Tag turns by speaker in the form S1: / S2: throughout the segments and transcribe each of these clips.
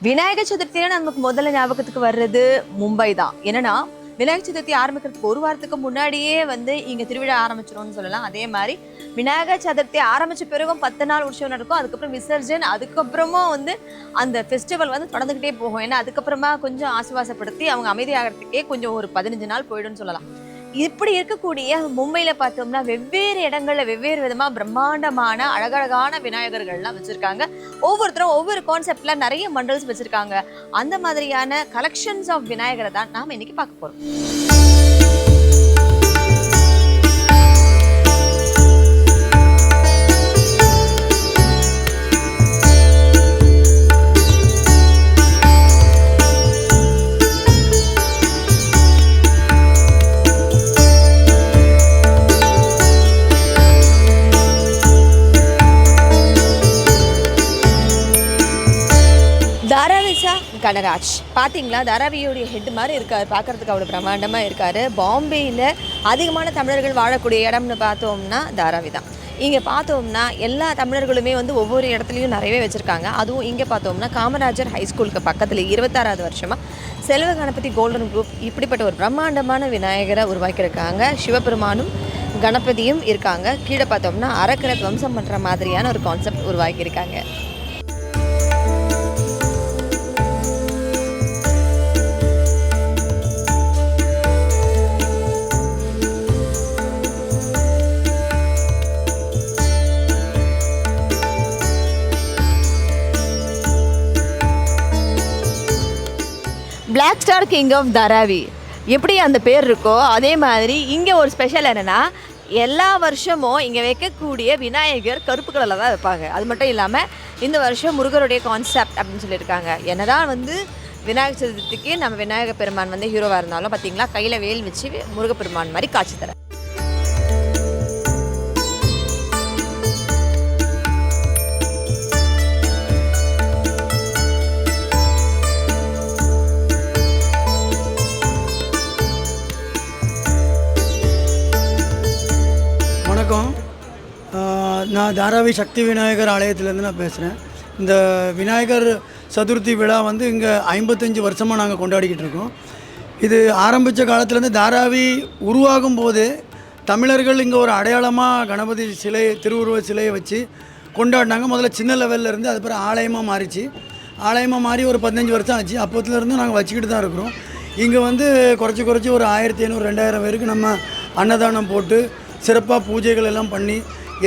S1: விநாயகர் சதுர்த்தினா நமக்கு முதல்ல ஞாபகத்துக்கு வர்றது மும்பை தான். என்னன்னா விநாயகர் சதுர்த்தி ஆரம்பிக்கிறதுக்கு ஒரு வாரத்துக்கு முன்னாடியே இங்க திருவிழா ஆரம்பிச்சிடும்னு சொல்லலாம். அதே மாதிரி விநாயகர் சதுர்த்தி ஆரம்பிச்ச பிறகும் 10 நாள் உற்சவம் நடக்கும். அதுக்கப்புறம் விசர்ஜன், அதுக்கப்புறமும் அந்த ஃபெஸ்டிவல் தொடர்ந்துகிட்டே போகும். ஏன்னா அதுக்கப்புறமா கொஞ்சம் ஆசுவாசப்படுத்தி அவங்க அமைதியாகிறதுக்கே கொஞ்சம் ஒரு 15 நாள் போயிடும்னு சொல்லலாம். இப்படி இருக்கக்கூடிய மும்பையில பார்த்தோம்னா வெவ்வேறு இடங்கள்ல வெவ்வேறு விதமா பிரம்மாண்டமான அழகழகான விநாயகர்கள்லாம் வச்சிருக்காங்க. ஒவ்வொருத்தரும் ஒவ்வொரு கான்செப்ட்ல நிறைய மண்டல்ஸ் வச்சிருக்காங்க. அந்த மாதிரியான கலெக்ஷன்ஸ் ஆஃப் விநாயகரை தான் நாம இன்னைக்கு பார்க்க போறோம். தாராவிசா கனராஜ் பார்த்தீங்களா? தாராவியோடைய ஹெட் மாதிரி இருக்கார். பார்க்கறதுக்கு அவ்வளோ பிரம்மாண்டமாக இருக்கார். பாம்பேயில் அதிகமான தமிழர்கள் வாழக்கூடிய இடம்னு பார்த்தோம்னா தாராவி தான். இங்கே பார்த்தோம்னா எல்லா தமிழர்களுமே ஒவ்வொரு இடத்துலையும் நிறையவே வச்சுருக்காங்க. அதுவும் இங்கே பார்த்தோம்னா காமராஜர் ஹைஸ்கூலுக்கு பக்கத்தில் 26வது வருஷமாக செல்வ கணபதி கோல்டன் குரூப் இப்படிப்பட்ட ஒரு பிரம்மாண்டமான விநாயகரை உருவாக்கியிருக்காங்க. சிவபெருமானும் கணபதியும் இருக்காங்க. கீழே பார்த்தோம்னா அரக்கரை துவம்சம் பண்ணுற மாதிரியான ஒரு கான்செப்ட் உருவாக்கியிருக்காங்க. Black star king of Dharavi எப்படி அந்த பேர் இருக்கோ அதே மாதிரி இங்கே ஒரு ஸ்பெஷல் என்னென்னா எல்லா வருஷமும் இங்கே வைக்கக்கூடிய விநாயகர் கருப்பு கலரில் தான் வைப்பாங்க. அது மட்டும் இல்லாமல் இந்த வருஷம் முருகருடைய கான்செப்ட் அப்படின்னு சொல்லியிருக்காங்க. என்னதான் விநாயகர் சதுர்த்திக்கு நம்ம விநாயகர் பெருமான் ஹீரோவாக இருந்தாலும் பார்த்தீங்களா கையில் வேல் வச்சு முருகப்பெருமான் மாதிரி காட்சி தர.
S2: வணக்கம். நான் தாராவி சக்தி விநாயகர் ஆலயத்திலேருந்து நான் பேசுகிறேன். இந்த விநாயகர் சதுர்த்தி விழா இங்கே 55 வருஷமாக நாங்கள் கொண்டாடிக்கிட்டு இருக்கோம். இது ஆரம்பித்த காலத்துலேருந்து தாராவி உருவாகும் போது தமிழர்கள் இங்கே ஒரு அடையாளமாக கணபதி சிலை திருவுருவ சிலையை வச்சு கொண்டாடினாங்க. முதல்ல சின்ன லெவலில் இருந்து அதுக்கப்புறம் ஆலயமாக மாறிச்சு. ஆலயமாக மாறி ஒரு 15 வருஷம் ஆச்சு. அப்போத்துலேருந்து நாங்கள் வச்சுக்கிட்டு தான் இருக்கிறோம். இங்கே குறைச்சி ஒரு 1500 2000 பேருக்கு நம்ம அன்னதானம் போட்டு சிறப்பாக பூஜைகள் எல்லாம் பண்ணி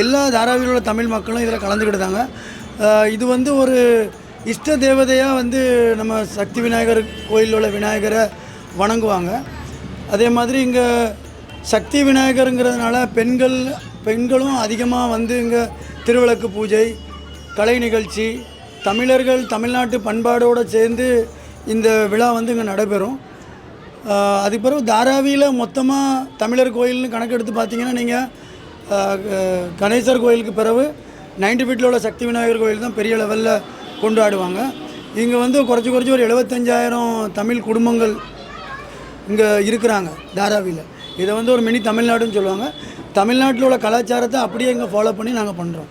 S2: எல்லா தாராவியில் உள்ள தமிழ் மக்களும் இதில் கலந்துக்கிட்டாங்க. இது ஒரு இஷ்ட தேவதையாக நம்ம சக்தி விநாயகர் கோயிலில் உள்ள விநாயகரை வணங்குவாங்க. அதே மாதிரி இங்கே சக்தி விநாயகருங்கிறதுனால பெண்களும் அதிகமாக இங்கே திருவிளக்கு பூஜை, கலை நிகழ்ச்சி, தமிழர்கள் தமிழ்நாட்டு பண்பாடோடு சேர்ந்து இந்த விழா இங்கே நடைபெறும். அதுக்கு பிறகு தாராவியில் மொத்தமாக தமிழர் கோயில்னு கணக்கெடுத்து பார்த்தீங்கன்னா நீங்கள் கணேசர் கோயிலுக்கு பிறகு 90 ஃபீட்டில் உள்ள சக்தி விநாயகர் கோயில் தான் பெரிய லெவலில் கொண்டாடுவாங்க. இங்கே குறைச்சி ஒரு 75,000 தமிழ் குடும்பங்கள் இங்கே இருக்கிறாங்க தாராவியில். இதை ஒரு மினி தமிழ்நாடுன்னு சொல்லுவாங்க. தமிழ்நாட்டில் உள்ள கலாச்சாரத்தை அப்படியே இங்கே ஃபாலோ பண்ணி நாங்கள் பண்ணுறோம்.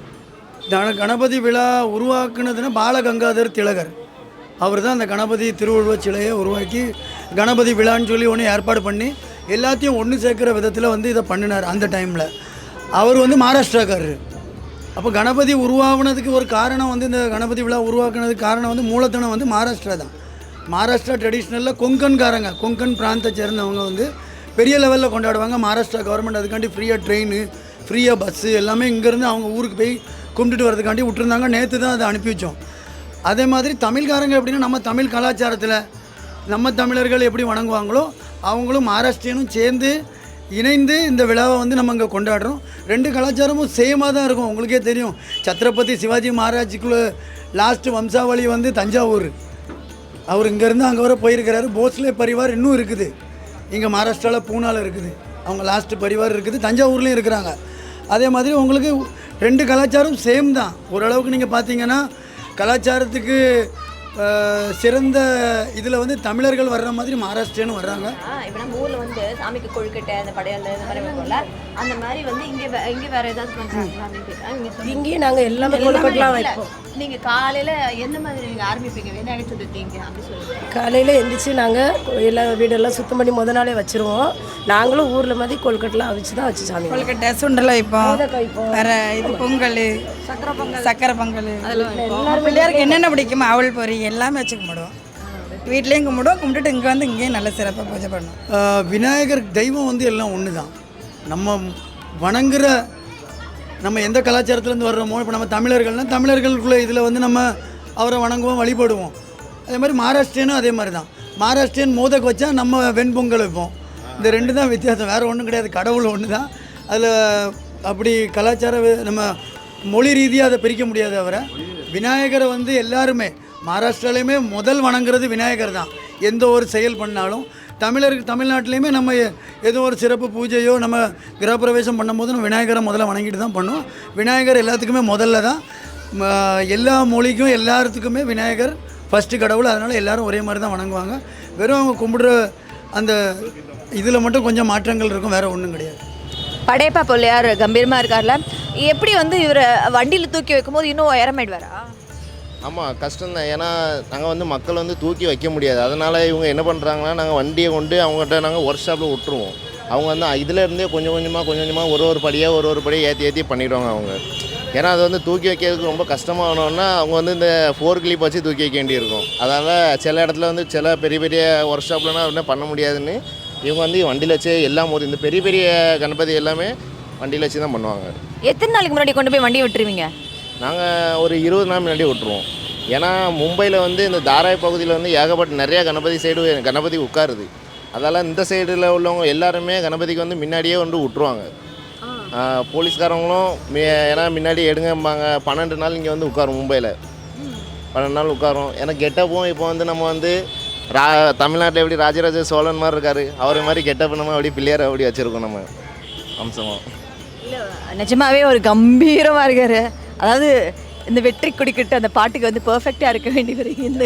S2: கணபதி விழா உருவாக்குனதுன்னா பாலகங்காதர் திலகர் அவர் தான் அந்த கணபதி திருவுருவ சிலையை உருவாக்கி கணபதி விழான்னு சொல்லி ஒன்று ஏற்பாடு பண்ணி எல்லாத்தையும் ஒன்று சேர்க்குற விதத்தில் இதை பண்ணினார். அந்த டைமில் அவர் மகாராஷ்டிராக்காரர். அப்போ கணபதி உருவாகுனதுக்கு ஒரு காரணம் இந்த கணபதி விழா உருவாக்குனதுக்கு காரணம் மூலத்தனம் மகாராஷ்டிரா தான். மகாராஷ்டிரா ட்ரெடிஷ்னலில் கொங்கன் பிராந்தத்தை சேர்ந்தவங்க பெரிய லெவலில் கொண்டாடுவாங்க. மகாராஷ்டிரா கவர்மெண்ட் அதுக்காண்டி ஃப்ரீயாக ட்ரெயின், ஃப்ரீயாக பஸ்ஸு எல்லாமே இங்கேருந்து அவங்க ஊருக்கு போய் கும்பிட்டுட்டு வரதுக்காண்டி விட்டுருந்தாங்க. நேற்று தான் அதை அனுப்பி வச்சோம். அதே மாதிரி தமிழ்காரங்க எப்படின்னா நம்ம தமிழ் கலாச்சாரத்தில் நம்ம தமிழர்கள் எப்படி வணங்குவாங்களோ அவங்களும் மகாராஷ்டிரியனும் சேர்ந்து இணைந்து இந்த விழாவை நம்ம இங்கே கொண்டாடுறோம். ரெண்டு கலாச்சாரமும் சேமாக தான் இருக்கும். உங்களுக்கே தெரியும், சத்ரபதி சிவாஜி மகாராஜுக்குள்ள லாஸ்ட்டு வம்சாவளி தஞ்சாவூர். அவர் இங்கேருந்து அங்கே வர போயிருக்கிறாரு. போஸ்லே பரிவார் இன்னும் இருக்குது. இங்கே மகாராஷ்டிராவில் பூனாவில் இருக்குது. அவங்க லாஸ்ட்டு பரிவார் இருக்குது. தஞ்சாவூர்லேயும் இருக்கிறாங்க. அதே மாதிரி உங்களுக்கு ரெண்டு கலாச்சாரம் சேம் தான். ஓரளவுக்கு நீங்கள் பார்த்தீங்கன்னா கலாச்சாரத்துக்கு சிறந்த இதில் வந்து தமிழர்கள் வர்ற மாதிரி மகாராஷ்டிரன்னு வர்றாங்க.
S1: இப்போ நம்ம ஊரில் வந்து சாமிக்கு கொழுக்கட்டை அந்த படையல் இந்த மாதிரி வைப்போம்ல, அந்த மாதிரி வந்து இங்கே வேற ஏதாவது பண்ணுறாங்களா அப்படின்னு கேட்குறாங்க.
S3: இங்கேயும் நாங்கள் எல்லாமே கொழுக்கட்டெலாம் வைப்போம்.
S1: நீங்கள் காலையில் எந்த மாதிரி நீங்கள் ஆரம்பிப்பீங்க விநாயகர் சதுர்த்தி இங்கே அப்படி சொல்லுங்கள்?
S3: காலையில் எந்திரிச்சு நாங்கள் எல்லா வீடெல்லாம் சுத்தம் பண்ணி நாளே வச்சுருவோம். நாங்களும் ஊரில் மாதிரி கொழுக்கட்டெலாம் அவிச்சு தான் வச்சு சாமி
S4: கொழுக்கட்டை சுண்டலை வைப்போம்,
S3: வைப்போம்.
S4: வேறு இது பொங்கல், சக்கரை பொங்கல் அதெல்லாம் வைப்போம். பிள்ளையாருக்கு என்னென்ன பிடிக்குமோ அவள் பொரி எல்லாமே வச்சு கும்பிடுவோம். வீட்லேயும் கும்பிடுவோம், கும்பிட்டுட்டு இங்கே வந்து இங்கேயும் நல்ல சிறப்பாக பூஜை பண்ணுவோம்.
S2: விநாயகர் தெய்வம் வந்து எல்லாம் ஒன்று தான். நம்ம வணங்குற நம்ம எந்த கலாச்சாரத்துலேருந்து வர்றோமோ, இப்போ நம்ம தமிழர்கள்னால் தமிழர்களுக்குள்ளே இதில் வந்து நம்ம அவரை வணங்குவோம், வழிபடுவோம். அதே மாதிரி மகாராஷ்டிரியனும் அதே மாதிரி தான். மகாராஷ்டிரியன் மோதக் வச்சா நம்ம வெண்பொங்கல் வைப்போம். இந்த ரெண்டு தான் வித்தியாசம், வேறு ஒன்றும் கிடையாது. கடவுள் ஒன்று தான். அதில் அப்படி கலாச்சார நம்ம மொழி ரீதியாக அதை பிரிக்க முடியாது. அவரை விநாயகரை வந்து எல்லாருமே மகாராஷ்டிராலையுமே முதல் வணங்குறது விநாயகர் தான். எந்த ஒரு செயல் பண்ணாலும் தமிழ்நாட்டிலையுமே நம்ம ஏதோ ஒரு சிறப்பு பூஜையோ நம்ம கிரகப்பிரவேசம் பண்ணும்போது நம்ம விநாயகரை முதல்ல வணங்கிட்டு தான் பண்ணுவோம். விநாயகர் எல்லாத்துக்குமே முதல்ல தான். எல்லா மொழிக்கும் எல்லாத்துக்குமே விநாயகர் ஃபஸ்ட்டு கடவுள். அதனால் எல்லோரும் ஒரே மாதிரி தான் வணங்குவாங்க. வெறும் அவங்க கும்பிடுற அந்த இதில் மட்டும் கொஞ்சம் மாற்றங்கள் இருக்கும், வேறு ஒன்றும் கிடையாது.
S1: படையப்பா பிள்ளையார் கம்பீரமாக இருக்கார்ல, எப்படி வந்து இவரை வண்டியில் தூக்கி வைக்கும்போது இன்னும் உயரமாயிடுவாரா?
S5: ஆமாம், கஷ்டம்தான். ஏன்னா நாங்கள் வந்து மக்கள் வந்து தூக்கி வைக்க முடியாது. அதனால் இவங்க என்ன பண்ணுறாங்கன்னா, நாங்கள் வண்டியை கொண்டு அவங்ககிட்ட நாங்கள் ஒர்க் ஷாப்பில் விட்டுருவோம். அவங்க வந்து இதிலேருந்தே கொஞ்சம் கொஞ்சமாக ஒரு படியாக ஒரு படியாக ஏற்றி பண்ணிடுவாங்க அவங்க. ஏன்னா அது வந்து தூக்கி வைக்கிறதுக்கு ரொம்ப கஷ்டமானோன்னா அவங்க வந்து இந்த 4 கிளிப் வச்சு தூக்கி வைக்க வேண்டியிருக்கும். அதனால் சில இடத்துல வந்து சில பெரிய ஒர்க் ஷாப்லனா என்ன பண்ண முடியாதுன்னு இவங்க வந்து வண்டியில் வச்சு எல்லாம் இந்த பெரிய கணபதி எல்லாமே வண்டியில் வச்சு தான் பண்ணுவாங்க.
S1: எத்தனை நாளைக்கு முன்னாடி கொண்டு போய் வண்டியை விட்டுருவீங்க?
S5: நாங்கள் ஒரு 20 நாள் முன்னாடி விட்டுருவோம். ஏன்னா மும்பையில் வந்து இந்த தாராய் பகுதியில் வந்து ஏகப்பட்ட நிறையா கணபதி உட்காருது. அதால் இந்த சைடில் உள்ளவங்க எல்லாருமே கணபதிக்கு வந்து முன்னாடியே வந்து விட்ருவாங்க. போலீஸ்காரங்களும் ஏன்னா முன்னாடி எடுங்கம்பாங்க. 12 நாள் இங்கே வந்து உட்காரும். மும்பையில் 12 நாள் உட்காரும். ஏன்னா கெட்டப்பும் இப்போ வந்து நம்ம வந்து தமிழ்நாட்டில் எப்படி ராஜராஜ சோழன் மாதிரி இருக்கார், அவரை மாதிரி கெட்டப்பு நம்ம அப்படி பிள்ளையார் அப்படி வச்சுருக்கோம் நம்ம அம்சமாக.
S1: இல்லை நிஜமாவே ஒரு கம்பீரமாக இருக்கார். அதாவது இந்த வெற்றி கொடிக்கிட்டு அந்த பாட்டுக்கு வந்து பர்ஃபெக்டாக இருக்க வேண்டியவர். இந்த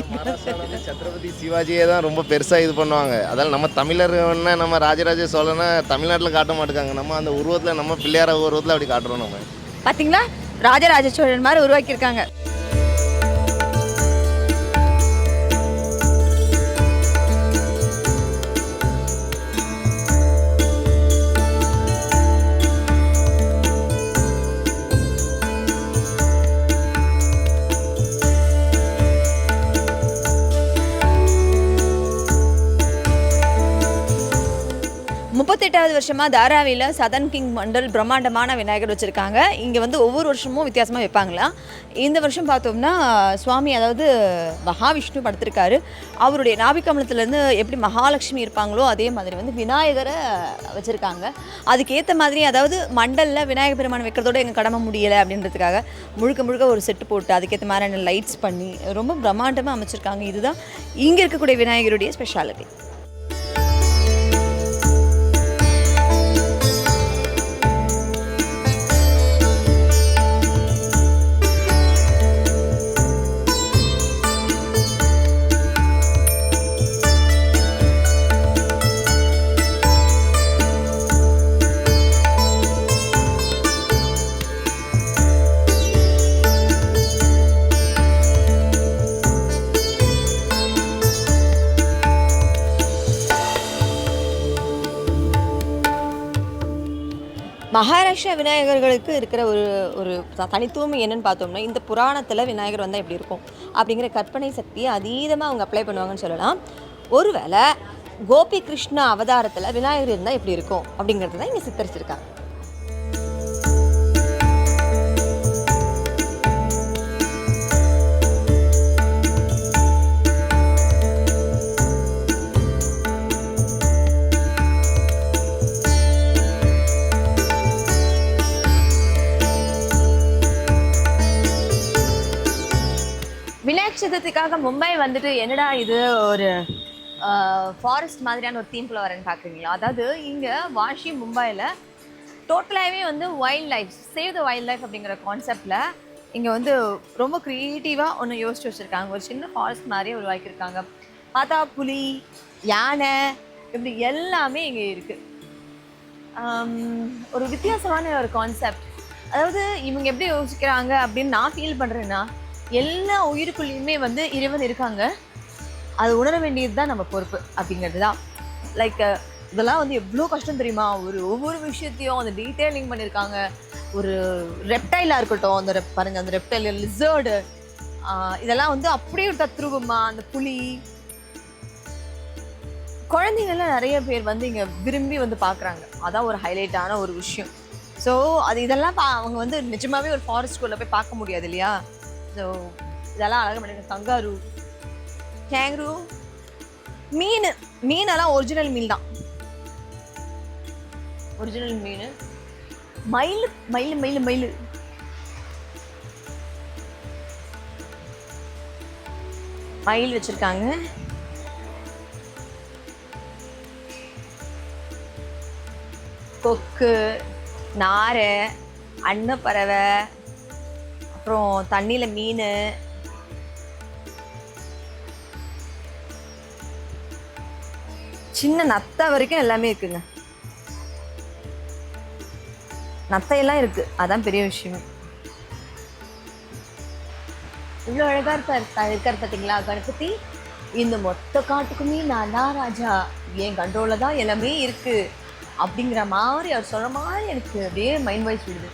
S5: சத்ரபதி சிவாஜியே தான் ரொம்ப பெருசாக இது பண்ணுவாங்க. அதால் நம்ம தமிழர்னா நம்ம ராஜராஜ சோழனை தமிழ்நாட்டில் காட்ட மாட்டேங்காங்க. நம்ம அந்த உருவத்தில் நம்ம பிள்ளையார உருவத்தில் அப்படி காட்டுறோம். நம்ம
S1: பார்த்தீங்களா ராஜராஜ சோழன் மாதிரி உருவாக்கியிருக்காங்க. வது வருஷமாக தாராவியில் சதன் கிங் மண்டல் பிரம்மாண்டமான விநாயகர் வச்சுருக்காங்க. இங்கே வந்து ஒவ்வொரு வருஷமும் வித்தியாசமாக வைப்பாங்களா. இந்த வருஷம் பார்த்தோம்னா சுவாமி அதாவது மகாவிஷ்ணு படுத்திருக்காரு. அவருடைய நாபிகமலத்துலேருந்து எப்படி மகாலட்சுமி இருப்பாங்களோ அதே மாதிரி வந்து விநாயகரை வச்சுருக்காங்க. அதுக்கேற்ற மாதிரி அதாவது மண்டலில் விநாயகர் பெருமான் வைக்கிறதோட எங்கள் கடமை முடியலை அப்படின்றதுக்காக முழுக்க ஒரு செட்டு போட்டு அதுக்கேற்ற மாதிரியான லைட்ஸ் பண்ணி ரொம்ப பிரம்மாண்டமாக அமைச்சிருக்காங்க. இதுதான் இங்கே இருக்கக்கூடிய விநாயகருடைய ஸ்பெஷாலிட்டி. மகாராஷ்டிரா விநாயகர்களுக்கு இருக்கிற ஒரு தனித்துவம் என்னன்னு பார்த்தோம்னா, இந்த புராணத்தில் விநாயகர் வந்தால் எப்படி இருக்கும் அப்படிங்கிற கற்பனை சக்தியை அதீதமாக அவங்க அப்ளை பண்ணுவாங்கன்னு சொல்லலாம். ஒருவேளை கோபி கிருஷ்ணா அவதாரத்தில் விநாயகர் இருந்தால் எப்படி இருக்கும் அப்படிங்கிறது தான் இங்கே சித்தரிச்சிருக்காங்க. விநாயகர் சதுர்த்திக்காக மும்பை வந்துட்டு என்னடா இது ஒரு ஃபாரஸ்ட் மாதிரியான ஒரு தீம்குள்ளே வரேன்னு பார்க்குறீங்களா? அதாவது இங்கே மும்பையில் டோட்டலாகவே வந்து wild life save the wild life அப்படிங்கிற கான்செப்டில் இங்கே வந்து ரொம்ப க்ரியேட்டிவாக ஒன்று யோசிச்சு வச்சுருக்காங்க. ஒரு சின்ன ஃபாரஸ்ட் மாதிரியே உருவாக்கியிருக்காங்க. பார்த்தா புலி, யானை இப்படி எல்லாமே இங்கே இருக்குது. ஒரு வித்தியாசமான ஒரு கான்செப்ட். அதாவது இவங்க எப்படி யோசிக்கிறாங்க அப்படின்னு நான் ஃபீல் பண்ணுறேன்னா, எல்லா உயிருக்குள்ளேயுமே வந்து இறைவன் இருக்காங்க, அது உணர வேண்டியது தான் நம்ம பொறுப்பு அப்படிங்கிறது தான். லைக் இதெல்லாம் வந்து எவ்வளோ கஷ்டம் தெரியுமா, ஒவ்வொரு விஷயத்தையும் அந்த டீட்டெயிலிங் பண்ணியிருக்காங்க. ஒரு ரெப்டைலாக இருக்கட்டும், அந்த பாருங்க அந்த ரெப்டைல், லிசர்டு, இதெல்லாம் வந்து அப்படியே ஒரு தத்ரூபமா, அந்த புலி, குழந்தைங்கள்லாம் நிறைய பேர் வந்து இங்கே விரும்பி வந்து பார்க்குறாங்க. அதான் ஒரு ஹைலைட்டான ஒரு விஷயம். ஸோ இதெல்லாம் அவங்க வந்து நிஜமாவே ஒரு ஃபாரஸ்ட்குள்ளே போய் பார்க்க முடியாது இல்லையா. ஸோ இதெல்லாம் அழகாக பண்ணிருக்காங்க. கங்காரு, கேங்க்ரூ, மீனெல்லாம் ஒரிஜினல் மீன் தான், ஒரிஜினல் மீன். மயில் மயில் மயில் மயில் மயில் வச்சிருக்காங்க. கொக்கு, நாரை, அன்னப்பறவை, அப்புறம் தண்ணியில் மீன், சின்ன நத்தை வரைக்கும் எல்லாமே இருக்குங்க. நத்தையெல்லாம் இருக்கு, அதான் பெரிய விஷயம். இவ்வளோ அழகா இருக்கார் பார்த்தீங்களா கணபதி. இந்த மொத்த காட்டுக்குமே நான் தான் ராஜா, என் கண்ட்ரோலில் தான் எல்லாமே இருக்கு அப்படிங்கிற மாதிரி அவர் சொல்ற மாதிரி எனக்கு அப்படியே மைண்ட் வாய்ஸ் விடுது.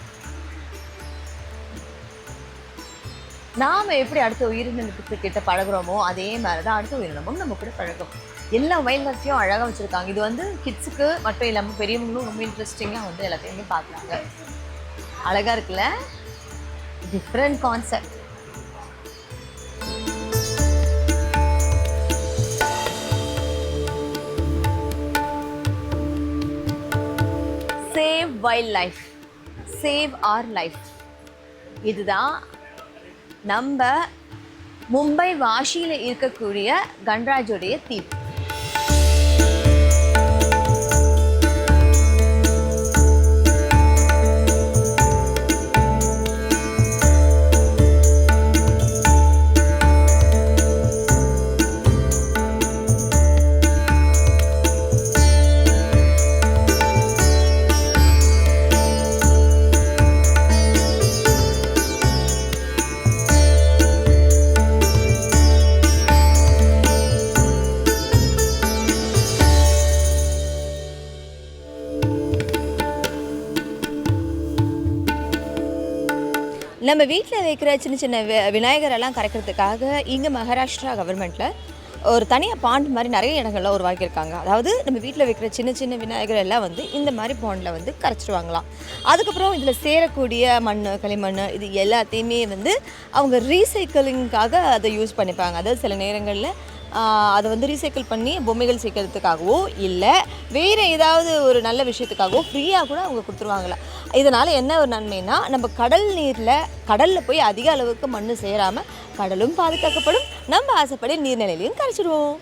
S1: நாம எப்படி அடுத்த உயிரினத்துக்கு கிட்ட பழகுறோமோ அதே மாதிரி தான் அடுத்த உயிரினமும் நம்ம கூட பழகும். எல்லா வைல்ட் லைஃப்பையும் அழகாக வச்சுருக்காங்க. இது வந்து கிட்ஸுக்கு மட்டும் இல்லாமல் பெரியவங்களும் ரொம்ப இன்ட்ரெஸ்டிங்காக வந்து எல்லாத்தையுமே பார்க்குறாங்க. அழகாக இருக்குல்ல, different concept. Save wild life, save R life. இதுதான் நம்ம மும்பை வாஷியில் இருக்கக்கூடிய கன்ராஜோடைய தீம். நம்ம வீட்டில் வைக்கிற சின்ன சின்ன விநாயகரெல்லாம் கரைக்கிறதுக்காக இங்கே மகாராஷ்டிரா கவர்மெண்ட்டில் ஒரு தனியாக பாண்ட் மாதிரி நிறைய இடங்கள்லாம் உருவாக்கியிருக்காங்க. அதாவது நம்ம வீட்டில் வைக்கிற சின்ன சின்ன விநாயகர் எல்லாம் வந்து இந்த மாதிரி பாண்டில் வந்து கரைச்சிடுவாங்களாம். அதுக்கப்புறம் இதில் சேரக்கூடிய மண், களிமண் இது எல்லாத்தையுமே வந்து அவங்க ரீசைக்கிளிங்காக அதை யூஸ் பண்ணிப்பாங்க. அதாவது சில நேரங்களில் அதை வந்து ரீசைக்கிள் பண்ணி பொம்மைகள் சேர்க்கறதுக்காகவோ இல்லை வேறு ஏதாவது ஒரு நல்ல விஷயத்துக்காகவோ ஃப்ரீயாக கூட அவங்க கொடுத்துருவாங்களாம். இதனால் என்ன ஒரு நன்மைனா, நம்ம கடலில் போய் அதிக அளவுக்கு மண் சேராமல் கடலும் பாதுகாக்கப்படும், நம்ம ஆசைப்படி நீர்நிலையிலையும் கரைச்சிடுவோம்.